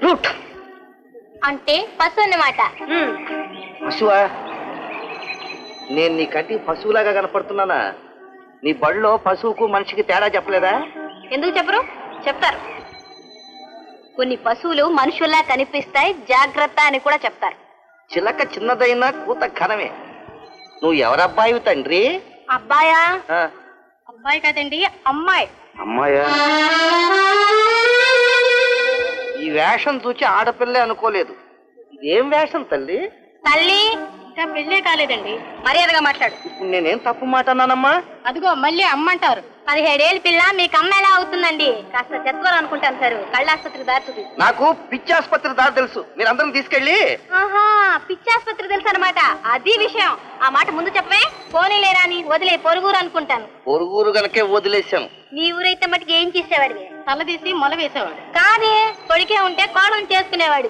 Route అంటే పశువు అన్నమాట. పశువా? నేను నీ కంటికి పశువులాగా కనపడుతున్నానా? నీ బడిలో పశువుకు మనిషికి తేడా చెప్పలేదా? ఎందుకు చెప్పరు? చెప్తారు. కొన్ని పశువులు మనుషుల్లా కనిపిస్తాయి, జాగ్రత్త అని కూడా చెప్తారు. చిలక చిన్నదైనా కూత ఘనమే. నువ్వు ఎవరబ్బాయి తండ్రి? అబ్బాయా? ఆ, అబ్బాయి కదండి, అమ్మాయి. అమ్మాయా? ఈ వేషం చూచి ఆడపిల్లే అనుకోలేదు. ఇదేం వేషం తల్లి? తల్లి ఇంకా పెళ్ళే కాలేదండి, మర్యాదగా మాట్లాడు. ఇప్పుడు నేనేం తప్పు మాట అన్నానమ్మా? అదిగో మళ్ళీ అమ్మంటారు. 17 ఏళ్ళ పిల్ల మీకు అమ్మ ఎలా అవుతుందండి? కాస్త చెత్వరం అనుకుంటాను సార్, కళ్ళాసుపత్రికి దారి చూపి. నాకు పిచ్చి ఆసుపత్రి దారి తెలుసు. మీరు అందరం తీసుకెళ్ళి. ఆహా, పిచ్చాసుపత్రి తెలుసు అనమాట. అది విషయం. ఆ మాట ముందు చెప్పే. పోనీ లేరా అని వదిలే, పొరుగురు అనుకుంటాను. పొరుగురు గనకే వదిలేశాను. నీ ఊరైతే మటుకు ఏం చేసేవాడివి? తల తీసి మొల వేసేవాడు. కాదే, కొడుకే ఉంటే కోడలు చేసుకునేవాడు.